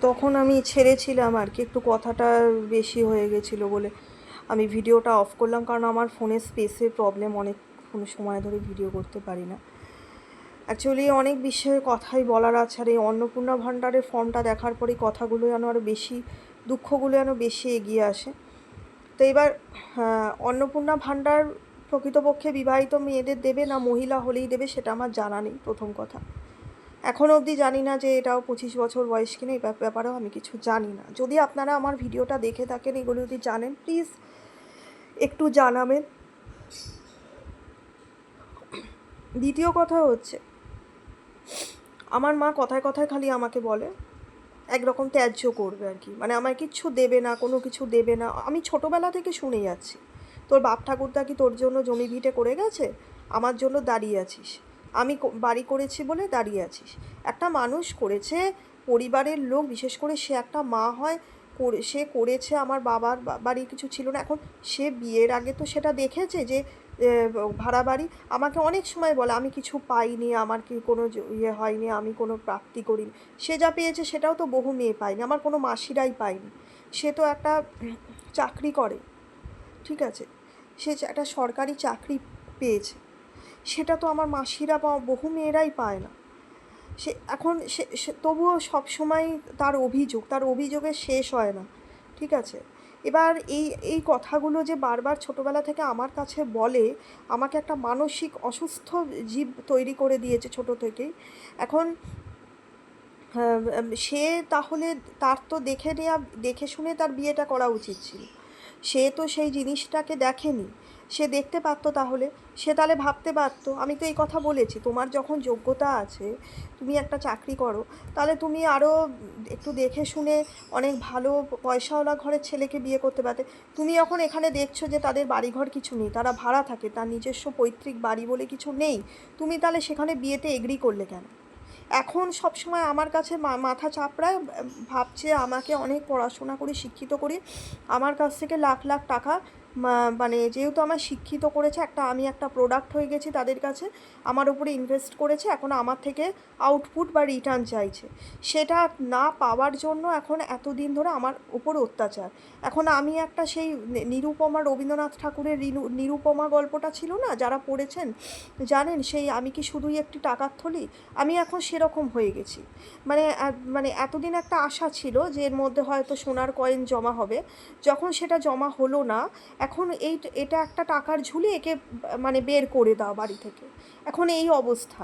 তখন আমি ছেড়েছিলাম আর কি, একটু কথাটা বেশি হয়ে গেছিলো বলে আমি ভিডিওটা অফ করলাম, কারণ আমার ফোনের স্পেসের প্রবলেম, অনেক সময় ধরে ভিডিও করতে পারি না। অ্যাকচুয়ালি অনেক বিষয়ে কথাই বলার আছে, আর এই অন্নপূর্ণা ভাণ্ডারের ফর্মটা দেখার পরেই কথাগুলো যেন আরও বেশি, দুঃখগুলো যেন বেশি এগিয়ে আসে। তো এবার অন্নপূর্ণা ভাণ্ডার প্রকৃতপক্ষে বিবাহিত মেয়েদের দেবে না মহিলা হলেই দেবে সেটা আমার জানা নেই, প্রথম কথা। এখনও অবধি জানি না যে এটাও 25 বছর বয়স কিনা, এই ব্যাপারেও আমি কিছু জানি না। যদি আপনারা আমার ভিডিওটা দেখে থাকেন, এগুলো যদি জানেন প্লিজ একটু জানাবেন। দ্বিতীয় কথা হচ্ছে, আমার মা কথায় কথায় খালি আমাকে বলে একরকম ত্যায্য করবে আর কি, মানে আমায় কিচ্ছু দেবে না, কোনো কিছু দেবে না। আমি ছোটোবেলা থেকে শুনে যাচ্ছি, তোর বাপ ঠাকুরদা কি তোর জন্য জমি ভিটে করে গেছে, আমার জন্য দাঁড়িয়ে আছিস, আমি বাড়ি করেছি বলে দাঁড়িয়ে আছিস। একটা মানুষ করেছে, পরিবারের লোক, বিশেষ করে সে একটা মা হয়, সে করেছে, আমার বাবার বাড়ি কিছু ছিল না, এখন সে বিয়ের আগে তো সেটা দেখেছে যে ভাড়া বাড়ি। আমাকে অনেক সময় বলে আমি কিছু পাইনি, আমার কি কোনো ইয়ে হয়নি, আমি কোনো প্রাপ্তি করিনি। সে যা পেয়েছে সেটাও তো বহু মেয়ে পায়নি, আমার কোনো মাসিরাই পায়নি। সে তো একটা চাকরি করে, ঠিক আছে, সে একটা সরকারি চাকরি পেয়েছে, সেটা তো আমার মাসিরা বা বহু মেয়েরাই পায় না। সে এখন সে তবুও সবসময় তার অভিযোগের শেষ হয় না, ঠিক আছে। এবার এই কথাগুলো যে বারবার ছোটোবেলা থেকে আমার কাছে বলে, আমাকে একটা মানসিক অসুস্থ জীব তৈরি করে দিয়েছে ছোটো থেকেই। এখন সে তাহলে, তার তো দেখে শুনে তার বিয়েটা করা উচিত ছিল। সে তো সেই জিনিসটাকে দেখেনি, সে দেখতে পারতো, তাহলে সে তাহলে ভাবতে পারতো। আমি তো এই কথা বলেছি, তোমার যখন যোগ্যতা আছে, তুমি একটা চাকরি করো, তাহলে তুমি আরও একটু দেখে শুনে অনেক ভালো পয়সাওয়ালা ঘরের ছেলেকে বিয়ে করতে পারতে। তুমি যখন এখানে দেখছো যে তাদের বাড়িঘর কিছু নেই, তারা ভাড়া থাকে, তার নিজস্ব পৈতৃক বাড়ি বলে কিছু নেই, তুমি তাহলে সেখানে বিয়েতে এগ্রি করলে কেন? এখন সব সময় আমার কাছে মাথা চাপড়ায়, ভাবছে আমাকে অনেক পড়াশোনা করে শিক্ষিত করে আমার কাছ থেকে লাখ লাখ টাকা, মানে যেহেতু আমার শিক্ষিত করেছে, আমি একটা প্রোডাক্ট হয়ে গেছি তাদের কাছে, আমার উপরে ইনভেস্ট করেছে, এখন আমার থেকে আউটপুট বা রিটার্ন চাইছে। সেটা না পাওয়ার জন্য এখন এতদিন ধরে আমার উপর অত্যাচার। এখন আমি একটা সেই নিরুপমা, রবীন্দ্রনাথ ঠাকুরের নিরুপমা গল্পটা ছিল না, যারা পড়েছেন জানেন, সেই আমি কি শুধুই একটি টাকার থলি, আমি এখন সেরকম হয়ে গেছি। মানে মানে এতদিন একটা আশা ছিল যে এর মধ্যে হয়তো সোনার কয়েন জমা হবে, যখন সেটা জমা হলো না, এখন এটা একটা টাকার ঝুলি, একে মানে বের করে দাও বাড়ি থেকে। এখন এই অবস্থা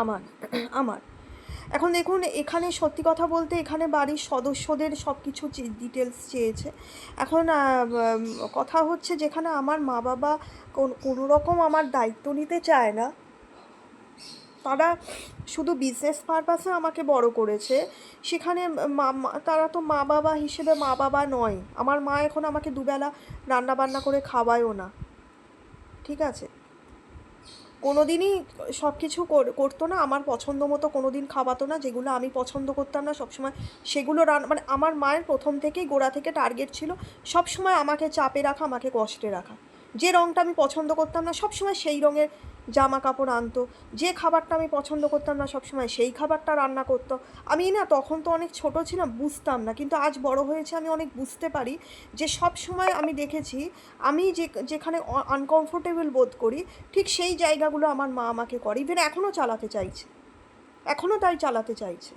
আমার আমার এখন দেখুন, এখানে সত্যি কথা বলতে এখানে বাড়ির সদস্যদের সব কিছু ডিটেলস চেয়েছে। এখন কথা হচ্ছে, যেখানে আমার মা বাবা কোনো রকম আমার দায়িত্ব নিতে চায় না, তারা শুধু বিজনেস পারপাসে আমাকে বড় করেছে, সেখানে তারা তো মা বাবা হিসেবে মা বাবা নয়। আমার মা এখন আমাকে দুবেলা রান্না বান্না করে খাওয়ায়ও না, ঠিক আছে, কোনো দিনই সব কিছু করতো না, আমার পছন্দ মতো কোনো দিন খাওয়াতো না, যেগুলো আমি পছন্দ করতাম না সবসময় সেগুলো মানে আমার মায়ের প্রথম থেকেই গোড়া থেকে টার্গেট ছিল সবসময় আমাকে চাপে রাখা, আমাকে কষ্টে রাখা। যে রঙটা আমি পছন্দ করতাম না সবসময় সেই রঙের জামা কাপড় আনতো, যে খাবারটা আমি পছন্দ করতাম না সবসময় সেই খাবারটা রান্না করতো। আমি না তখন তো অনেক ছোট ছিলাম, বুঝতাম না, কিন্তু আজ বড় হয়েছে আমি অনেক বুঝতে পারি যে সব সময় আমি দেখেছি, আমি যেখানে আনকমফোর্টেবল বোধ করি, ঠিক সেই জায়গাগুলো আমার মা আমাকে করে, ইভেন এখনও চালাতে চাইছে, এখনও তাই চালাতে চাইছে,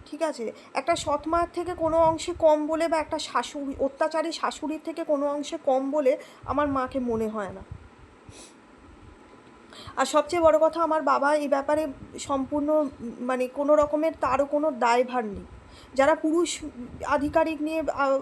ঠিক আছে। একটা সৎ মায়ের থেকে কোনো অংশে কম বলে, বা একটা শাশুড়ি, অত্যাচারী শাশুড়ির থেকে কোনো অংশে কম বলে আমার মাকে মনে হয় না। আর সবচেয়ে বড় কথা, আমার বাবা এই ব্যাপারে সম্পূর্ণ, মানে কোনো রকমের তারও কোনো দায়ভার নেই। যারা পুরুষ আধিকারিক নিয়ে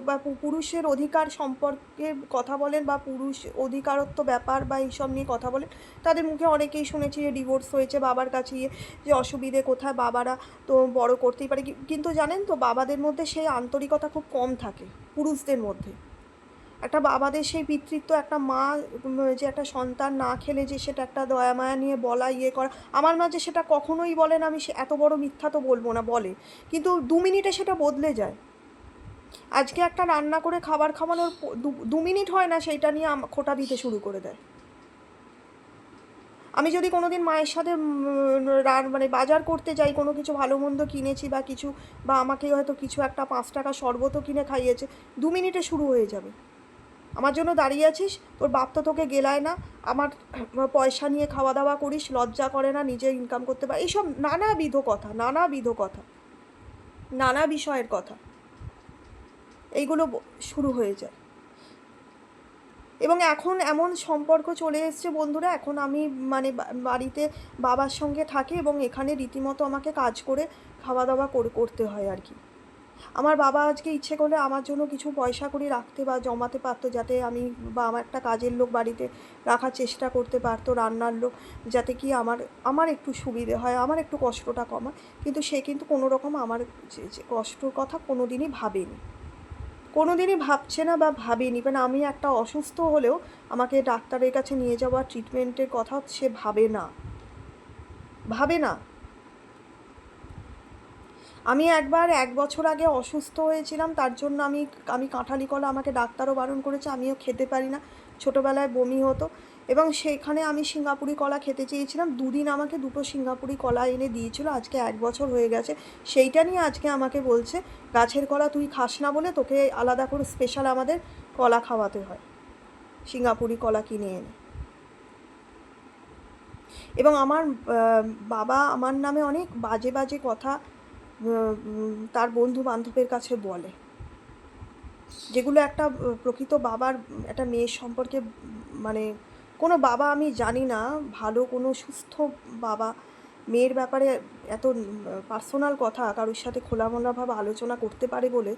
বা পুরুষের অধিকার সম্পর্কে কথা বলেন, বা পুরুষ অধিকারত্ব ব্যাপার বা এইসব নিয়ে কথা বলেন, তাদের মুখে অনেকেই শুনেছি যে ডিভোর্স হয়েছে, বাবার কাছে গিয়ে যে অসুবিধে কোথায়, বাবারা তো বড় করতেই পারে, কিন্তু জানেন তো বাবাদের মধ্যে সেই আন্তরিকতা খুব কম থাকে পুরুষদের মধ্যে। একটা বাবাদের সেই পিতৃত্ব, একটা মা যে একটা সন্তান না খেলে যে সেটা একটা দয়া মায়া নিয়ে বলা, ইয়ে করা, আমার মা যে সেটা কখনোই বলে না, আমি এত বড় মিথ্যা তো বলবো না, বলে, কিন্তু 2 মিনিটে সেটা বদলে যায়। আজকে একটা রান্না করে খাবার খাওয়ানোর 2 মিনিট হয় না, সেইটা নিয়ে খোঁটা দিতে শুরু করে দেয়। আমি যদি কোনো দিন মায়ের সাথে মানে বাজার করতে যাই, কোনো কিছু ভালো মন্দ কিনেছি বা কিছু, বা আমাকে হয়তো কিছু একটা 5 টাকা শরবতও কিনে খাইয়েছে, 2 মিনিটে শুরু হয়ে যাবে, আমার জন্য দাঁড়িয়ে আছিস, তোর বাপ তো তোকে গেলায় না, আমার পয়সা নিয়ে খাওয়া দাওয়া করিস, লজ্জা করে না, নিজে ইনকাম করতে পারে, এইসব নানাবিধ কথা, নানাবিধ কথা, নানা বিষয়ের কথা, এইগুলো শুরু হয়ে যায়। এবং এখন এমন সম্পর্ক চলে এসছে বন্ধুরা, এখন আমি মানে বাড়িতে বাবার সঙ্গে থাকি এবং এখানে রীতিমতো আমাকে কাজ করে খাওয়া দাওয়া করতে হয় আর কি। আমার বাবা আজকে ইচ্ছে করলে আমার জন্য কিছু পয়সা করে রাখতে বা জমাতে পারতো, যাতে আমি বা আমার একটা কাজের লোক বাড়িতে রাখার চেষ্টা করতে পারতো, রান্নার লোক, যাতে কি আমার আমার একটু সুবিধে হয়, আমার একটু কষ্টটা কমায়, কিন্তু সে কিন্তু কোনো রকম আমার যে কষ্টর কথা কোনো দিনই ভাবেনি, কোনো দিনই ভাবছে না বা ভাবেনি। মানে আমি একটা অসুস্থ হলেও আমাকে ডাক্তারের কাছে নিয়ে যাওয়া, ট্রিটমেন্টের কথা সে ভাবে না, ভাবে না। আমি একবার 1 বছর আগে অসুস্থ হয়েছিলাম, তার জন্য আমি কাঁঠালি কলা, আমাকে ডাক্তারও বারণ করেছে, আমিও খেতে পারি না, ছোটোবেলায় বমি হতো, এবং সেখানে আমি সিঙ্গাপুরি কলা খেতে চেয়েছিলাম, 2 দিন আমাকে 2টো সিঙ্গাপুরি কলা এনে দিয়েছিল, আজকে 1 বছর হয়ে গেছে, সেইটা নিয়ে আজকে আমাকে বলছে গাছের কলা তুই খাস না বলে তোকে আলাদা করে স্পেশাল আমাদের কলা খাওয়াতে হয়, সিঙ্গাপুরি কলা কিনে এনে। এবং আমার বাবা আমার নামে অনেক বাজে বাজে কথা তার বন্ধু বান্ধবের কাছে বলে, যেগুলো একটা প্রকৃত বাবার একটা মেয়ের সম্পর্কে, মানে কোনো বাবা আমি জানি না ভালো কোনো সুস্থ বাবা মেয়ের ব্যাপারে এত পার্সোনাল কথা কারোর সাথে খোলামেলাভাবে আলোচনা করতে পারে বলে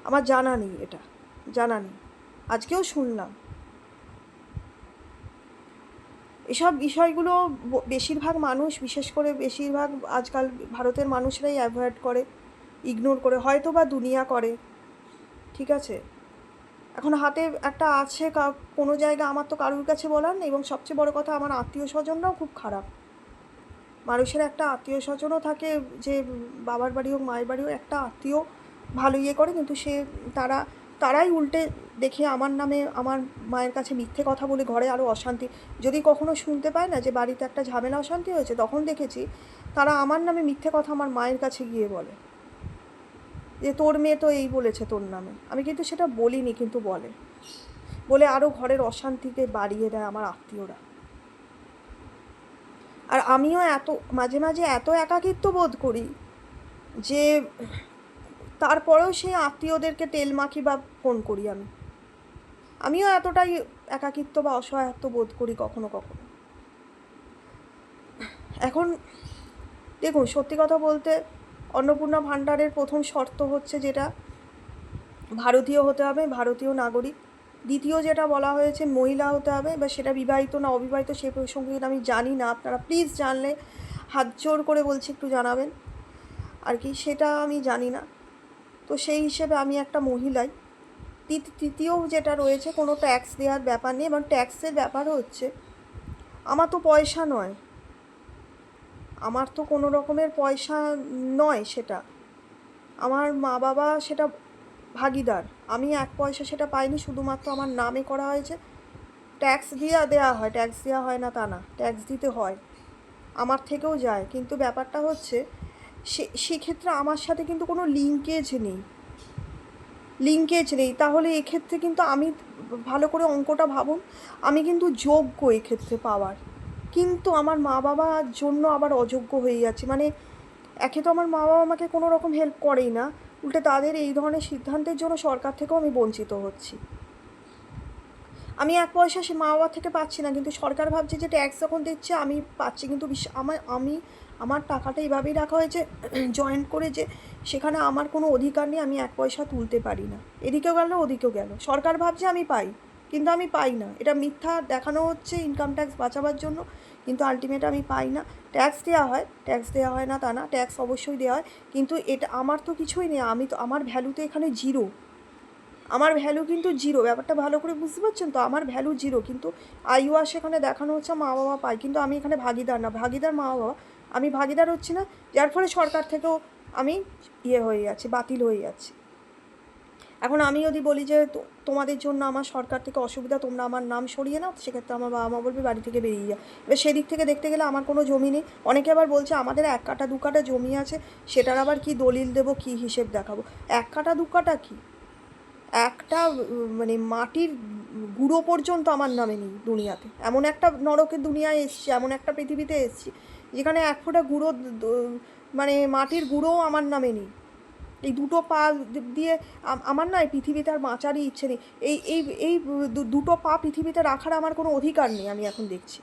আমার জানা নেই, এটা জানা নেই, আজকেও শুনলাম। এসব বিষয়গুলো বেশিরভাগ মানুষ, বিশেষ করে বেশিরভাগ আজকাল ভারতের মানুষরাই অ্যাভয়েড করে, ইগনোর করে, হয়তো বা দুনিয়া করে, ঠিক আছে। এখন হাতে একটা আছে, কোনো জায়গা আমার তো কারোর কাছে বলার নেই, এবং সবচেয়ে বড় কথা আমার আত্মীয় স্বজনরাও খুব খারাপ, মানুষের একটা আত্মীয় স্বজনও থাকে, যে বাবার বাড়ি হোক মায়ের বাড়ি হোক একটা আত্মীয় ভালো ইয়ে করে, কিন্তু তারাই উল্টে দেখে আমার নামে আমার মায়ের কাছে মিথ্যে কথা বলে ঘরে আরও অশান্তি, যদি কখনো শুনতে পায় না যে বাড়িতে একটা ঝামেলা অশান্তি হয়েছে, তখন দেখেছি তারা আমার নামে মিথ্যে কথা আমার মায়ের কাছে গিয়ে বলে, যে তোর মেয়ে তো এই বলেছে তোর নামে, আমি কিন্তু সেটা বলিনি, কিন্তু বলে আরও ঘরের অশান্তিকে বাড়িয়ে দেয় আমার আত্মীয়রা। আর আমিও মাঝে মাঝে এত একাকিত্ব বোধ করি যে তারপরেও সেই আত্মীয়দেরকে তেল মাখি বা ফোন করি, আমিও এতটাই একাকিত্ব বা অসহায়ত্ব বোধ করি কখনো কখনো। এখন দেখুন, সত্যি কথা বলতে অন্নপূর্ণা ভাণ্ডারের প্রথম শর্ত হচ্ছে যেটা, ভারতীয় হতে হবে, ভারতীয় নাগরিক। দ্বিতীয় যেটা বলা হয়েছে মহিলা হতে হবে, বা সেটা বিবাহিত না অবিবাহিত সেই প্রসঙ্গে আমি জানি না, আপনারা প্লিজ জানলে হাত জোর করে বলছি একটু জানাবেন আর কি, সেটা আমি জানি না। তো সেই হিসেবে আমি একটা মহিলাই। তৃতীয় যেটা রয়েছে, কোনো ট্যাক্স দেওয়ার ব্যাপার নেই, এবং ট্যাক্সের ব্যাপার হচ্ছে আমার তো পয়সা নয়, আমার তো কোনো রকমের পয়সা নয়, সেটা আমার মা বাবা সেটা ভাগিদার, আমি 1 পয়সা সেটা পাইনি, শুধুমাত্র আমার নামে করা হয়েছে, ট্যাক্স দেওয়া হয়, ট্যাক্স দেওয়া হয় না তা না, ট্যাক্স দিতে হয়, আমার থেকেও যায়, কিন্তু ব্যাপারটা হচ্ছে সেক্ষেত্রে আমার সাথে কিন্তু কোনো লিঙ্কেজ নেই, তাহলে এক্ষেত্রে কিন্তু আমি, ভালো করে অঙ্কটা ভাবুন, আমি কিন্তু যোগ্য এক্ষেত্রে পাওয়ার, কিন্তু আমার মা বাবার জন্য আবার অযোগ্য হয়ে যাচ্ছে, মানে একে তো আমার মা বাবা আমাকে কোনো রকম হেল্প করেই না, উল্টে তাদের এই ধরনের সিদ্ধান্তের জন্য সরকার থেকেও আমি বঞ্চিত হচ্ছি, আমি 1 পয়সা সে মা বাবার থেকে পাচ্ছি না, কিন্তু সরকার ভাবছে যে ট্যাক্স যখন দিচ্ছে আমি পাচ্ছি, কিন্তু আমার টাকাটা এইভাবেই রাখা হয়েছে জয়েন্ট করে, যে সেখানে আমার কোনো অধিকার নেই, আমি 1 পয়সা তুলতে পারি না, এদিকেও গেল ওদিকেও গেল, সরকার ভাবছে আমি পাই, কিন্তু আমি পাই না, এটা মিথ্যা দেখানো হচ্ছে ইনকাম ট্যাক্স বাঁচাবার জন্য, কিন্তু আলটিমেট আমি পাই না। ট্যাক্স দেওয়া হয় না তা না, ট্যাক্স অবশ্যই দেওয়া হয়, কিন্তু এটা আমার তো কিছুই নেই, আমার ভ্যালু তো এখানে জিরো, আমার ভ্যালু কিন্তু জিরো, ব্যাপারটা ভালো করে বুঝতে পারছেন তো, আমার ভ্যালু জিরো, কিন্তু আইওয়াস সেখানে দেখানো হচ্ছে মা বাবা পায়, কিন্তু আমি এখানে ভাগিদার না, ভাগিদার মা বাবা, আমি ভাগিদার হচ্ছি না, যার ফলে সরকার থেকেও আমি হয়ে যাচ্ছি, বাতিল হয়ে যাচ্ছি। এখন আমি যদি বলি যে তোমাদের জন্য আমার সরকার থেকে অসুবিধা, তোমরা আমার নাম সরিয়ে নাও, সেক্ষেত্রে আমার বাবা মা বলবে বাড়ি থেকে বেরিয়ে যায়। এবার সেদিক থেকে দেখতে গেলে আমার কোনো জমি নেই। অনেকে আবার বলছে আমাদের 1 কাঠা 2 কাঠা জমি আছে, সেটার আবার কি দলিল দেবো, কি হিসেব দেখাবো? 1 কাঠা 2 কাঠা কি, একটা মানে মাটির গুঁড়ো পর্যন্ত আমার নামে নেই দুনিয়াতে। এমন একটা নরকের দুনিয়ায় এসছি, এমন একটা পৃথিবীতে এসছি যেখানে 1 ফোঁটা গুঁড়ো মানে মাটির গুঁড়োও আমার নামে নেই। এই দুটো পা দিয়ে আমার না এই পৃথিবীতে আর বাঁচারই ইচ্ছে নেই। এই এই এই দুটো পা পৃথিবীতে রাখার আমার কোনো অধিকার নেই। আমি এখন দেখছি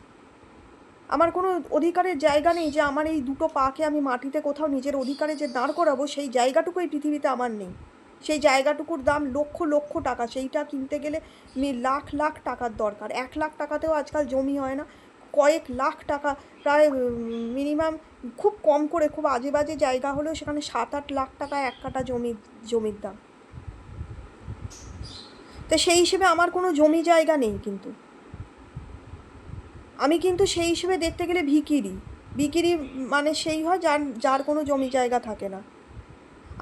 আমার কোনো অধিকারের জায়গা নেই, যে আমার এই দুটো পাকে আমি মাটিতে কোথাও নিজের অধিকারে যে দাঁড় করাবো, সেই জায়গাটুকু এই পৃথিবীতে আমার নেই। সেই জায়গাটুকুর দাম লক্ষ লক্ষ টাকা, সেইটা কিনতে গেলে লাখ লাখ টাকার দরকার। 1 লাখ টাকাতেও আজকাল জমি হয় না, কয়েক লাখ টাকা, প্রায় মিনিমাম খুব কম করে খুব আজে বাজে জায়গা হলেও সেখানে 7-8 লাখ টাকা 1 কাঠা জমির দাম। তো সেই হিসেবে আমার কোনো জমি জায়গা নেই, কিন্তু আমি কিন্তু সেই হিসেবে দেখতে গেলে ভিখিরি মানে সেই হয় যার কোনো জমি জায়গা থাকে না।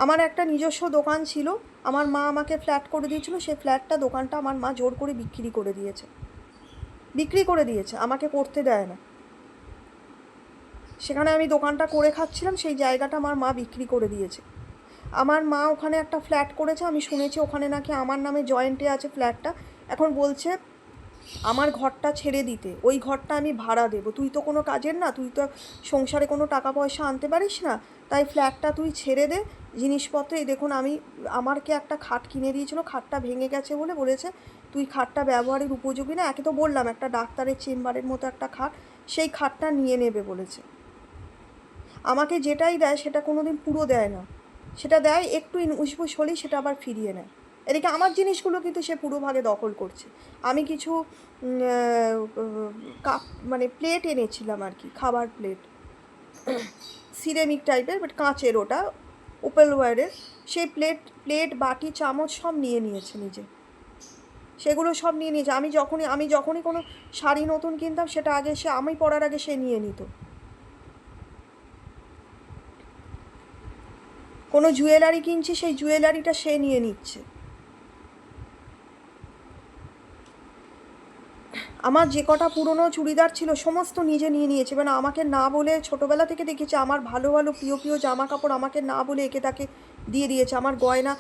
আমার একটা নিজস্ব দোকান ছিল, আমার মা আমাকে ফ্ল্যাট করে দিয়েছিল, সেই দোকানটা আমার মা জোর করে বিক্রি করে দিয়েছে, আমাকে করতে দেয় না। সেখানে আমি দোকানটা করে খাচ্ছিলাম, সেই জায়গাটা আমার মা বিক্রি করে দিয়েছে। আমার মা ওখানে একটা ফ্ল্যাট করেছে, আমি শুনেছি ওখানে নাকি আমার নামে জয়েন্টে আছে ফ্ল্যাটটা। এখন বলছে আমার ঘরটা ছেড়ে দিতে, ওই ঘরটা আমি ভাড়া দেবো। তুই তো কোনো কাজের না, তুই তো সংসারে কোনো টাকা পয়সা আনতে পারিস না, তাই ফ্ল্যাটটা তুই ছেড়ে দে। জিনিসপত্র এই দেখুন, আমাকে একটা খাট কিনে দিয়েছিল, খাটটা ভেঙে গেছে বলে বলেছে তুই খাটটা ব্যবহারের উপযোগী না। একে তো বললাম একটা ডাক্তারের চেম্বারের মতো একটা খাট, সেই খাটটা নিয়ে নেবে বলেছে। আমাকে যেটাই দেয় সেটা কোনো দিন পুরো দেয় না, সেটা দেয় একটু উসবুস হলেই সেটা আবার ফিরিয়ে নেয়। এদিকে আমার জিনিসগুলো কিন্তু সে পুরো ভাগে দখল করছে। আমি কিছু কাপ মানে প্লেট এনেছিলাম আর কি, খাবার প্লেট, সিরামিক টাইপের, বাট কাঁচের, ওটা ওপেলওয়্যারের। সেই প্লেট বাটি চামচ সব নিয়ে নিয়েছে নিজে, সেগুলো সব নিয়ে নিয়েছে। আমি যখনই কোনো শাড়ি নতুন কিনতাম, সেটা আগে আমি পরার আগে সে নিয়ে নিত। কোনো জুয়েলারি কিনছি, সেই জুয়েলারিটা সে নিয়ে নিচ্ছে। আমার যে কটা পুরনো চুড়িদার ছিল সমস্ত নিজে নিয়ে নিয়েছে। মানে আমাকে না বলে, ছোটোবেলা থেকে দেখেছি আমার ভালো ভালো প্রিয় প্রিয় জামা কাপড় আমাকে না বলে একে তাকে দিয়ে দিয়েছে। আমার গয়না,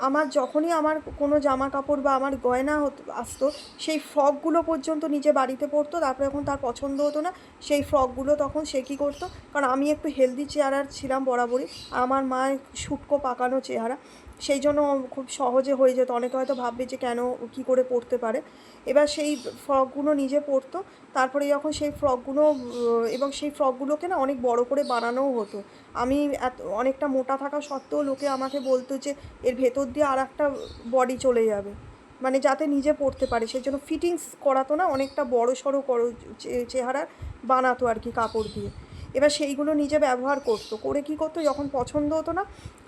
আমার যখনই আমার কোনো জামা কাপড় বা আমার গয়না আসতো, সেই ফ্রকগুলো পর্যন্ত নিজে বাড়িতে পরতো। তারপরে যখন তার পছন্দ হতো না, সেই ফ্রকগুলো তখন সে কী করতো, কারণ আমি একটু হেলদি চেহারার ছিলাম বরাবরই, আমার মায়ের শুটকো পাকানো চেহারা, সেই জন্য খুব সহজে হয়ে যেত। অনেকে হয়তো ভাববে যে কেন, কী করে পরতে পারে। এবার সেই ফ্রকগুলো নিজে পরতো। তারপরে যখন সেই ফ্রকগুলো, এবং সেই ফ্রকগুলোকে না অনেক বড় করে বানানোও হতো। আমি অনেকটা মোটা থাকা সত্ত্বেও লোকে আমাকে বলতো যে এর ভেতর দিয়ে আর একটা বডি চলে যাবে, মানে যাতে নিজে পরতে পারে, সেই জন্য ফিটিংস করাতো না, অনেকটা বড় সড়ো চেহারার বানাতো আর কি কাপড় দিয়ে। এবার সেইগুলো নিজে ব্যবহার করে কী করতো, যখন পছন্দ হতো না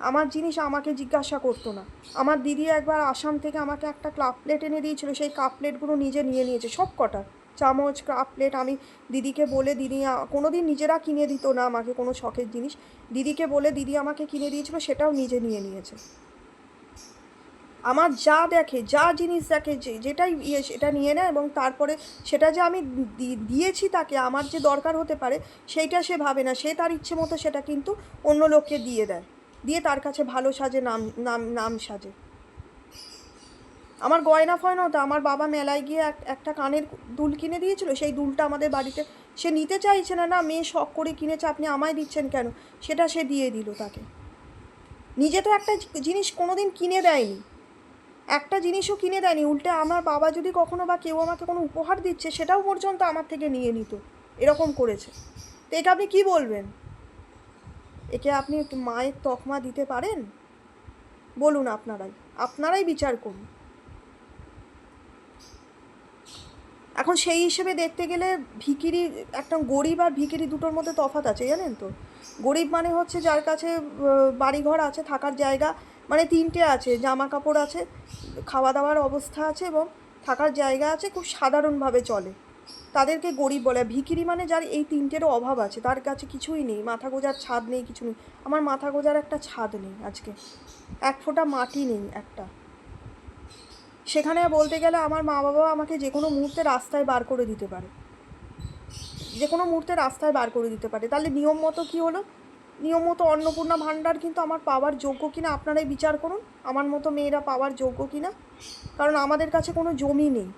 আমার জিনিস, আমাকে জিজ্ঞাসা করতো না। আমার দিদি একবার আসাম থেকে আমাকে একটা কাপ প্লেট এনে দিয়েছিল, সেই কাপ প্লেটগুলো নিজে নিয়ে নিয়েছে, সব কটা চামচ কাপ প্লেট। আমি দিদিকে বলে, দিদি কোনো দিন নিজেরা কিনে দিত না আমাকে কোনো শখের জিনিস, দিদিকে বলে দিদি আমাকে কিনে দিয়েছিল, সেটাও নিজে নিয়ে নিয়েছে। আমার যা দেখে, যা জিনিস দেখে, যেটাই সেটা নিয়ে নেয়, এবং তারপরে সেটা যে আমি দিয়েছি তাকে, আমার যে দরকার হতে পারে সেইটা সে ভাবে না, সে তার ইচ্ছে মতো সেটা কিন্তু অন্য লোককে দিয়ে দেয়, দিয়ে তার কাছে ভালো সাজে, নাম নাম নাম সাজে। আমার গয়না ফয়নাও তো, আমার বাবা মেলায় গিয়ে একটা কানের দুল কিনে দিয়েছিল, সেই দুলটা আমাদের বাড়িতে সে নিতে চাইছে না, না মেয়ে শখ করে কিনেছে, আপনি আমায় দিচ্ছেন কেন, সেটা সে দিয়ে দিল তাকে। নিজে তো একটা জিনিস কোনো দিন কিনে দেয়নি, একটা জিনিসও কিনে দেয়নি, উল্টে আমার বাবা যদি কখনো বা কেউ আমাকে কোনো উপহার দিচ্ছে, সেটাও পর্যন্ত আমার থেকে নিয়ে নিত, এরকম করেছে। তো এটা আপনি কী বলবেন? একে আপনি মায়ের তকমা দিতে পারেন? বলুন, আপনারাই বিচার করুন। এখন সেই হিসেবে দেখতে গেলে ভিখিরি, একটা গরিব আর ভিখিরি দুটোর মধ্যে তফাৎ আছে, জানেন তো? গরিব মানে হচ্ছে যার কাছে বাড়িঘর আছে, থাকার জায়গা, মানে 3টে আছে, জামা কাপড় আছে, খাওয়া দাওয়ার অবস্থা আছে, এবং থাকার জায়গা আছে, খুব সাধারণভাবে চলে, তাদেরকে গরিব বলে। ভিখিরি মানে যার এই 3টেরও অভাব আছে, তার কাছে কিছুই নেই, মাথা গোজার ছাদ নেই, কিছু নেই। আমার মাথা গোজার একটা ছাদ নেই আজকে, 1 ফোঁটা মাটি নেই একটা। সেখানে বলতে গেলে আমার মা বাবা আমাকে যে কোনো মুহূর্তে রাস্তায় বার করে দিতে পারে, যে কোনো মুহূর্তে রাস্তায় বার করে দিতে পারে। তাহলে নিয়ম মতো কী হলো? নিয়ম মতো অন্নপূর্ণা ভাণ্ডার কিন্তু আমার পাওয়ার যোগ্য কিনা আপনারাই বিচার করুন, আমার মতো মেয়েরা পাওয়ার যোগ্য কিনা। কারণ আমাদের কাছে কোনো জমি নেই।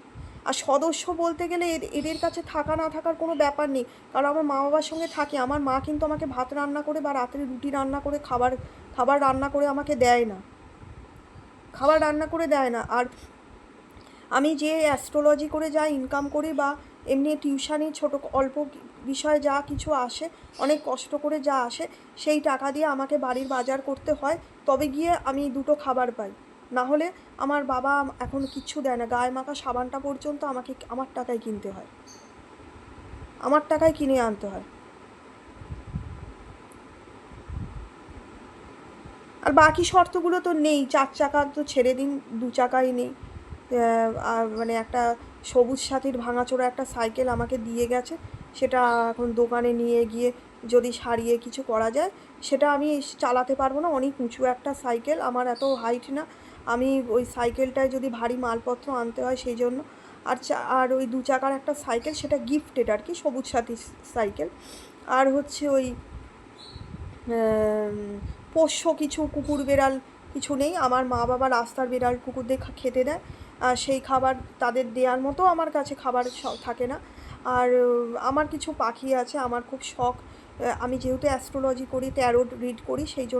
আর সদস্য বলতে গেলে এদের কাছে থাকা না থাকার কোনো ব্যাপার নেই, কারণ আমার মা বাবার সঙ্গে থাকি। আমার মা কিন্তু আমাকে ভাত রান্না করে বা রাতের রুটি রান্না করে খাবার রান্না করে আমাকে দেয় না, খাবার রান্না করে দেয় না। আর আমি যে অ্যাস্ট্রোলজি করে যা ইনকাম করি বা এমনি টিউশানি ছোটো অল্প বিষয়ে যা কিছু আসে, অনেক কষ্ট করে যা আসে, সেই টাকা দিয়ে আমাকে বাড়ির বাজার করতে হয়, তবে গিয়ে আমি দুটো খাবার পাই। না হলে আমার বাবা এখন কিচ্ছু দেয় না, গায়ে মাখা সাবানটা পর্যন্ত আমাকে আমার টাকায় কিনতে হয়, আমার টাকায় কিনে আনতে হয়। আর বাকি শর্তগুলো তো নেই, 4 চাকা তো ছেড়ে দিন, 2 চাকাই নেই। আর মানে একটা সবুজ সাথীর ভাঙাচোরা একটা সাইকেল আমাকে দিয়ে গেছে, সেটা এখন দোকানে নিয়ে গিয়ে যদি সারিয়ে কিছু করা যায়, সেটা আমি চালাতে পারবো না। অনেক উঁচু একটা সাইকেল, আমার এত হাইট না, আমি ওই সাইকেলটায় যদি ভারী মালপত্র আনতে হয় সেই জন্য। আর ওই 2 চাকার একটা সাইকেল, সেটা গিফটেড আর কি, সবুজ সাথী সাইকেল। আর হচ্ছে ওই পোষ্য কিছু কুকুর বেড়াল কিছু নেই, আমার মা বাবা রাস্তার বেড়াল কুকুরদের খেতে দেয়, আর সেই খাবার তাদের দেওয়ার মতো আমার কাছে খাবার থাকে না। আর আমার কিছু পাখি আছে, আমার খুব শখ, আমি যেহেতু অ্যাস্ট্রোলজি করি, ট্যারোট রিড করি, সেই জন্য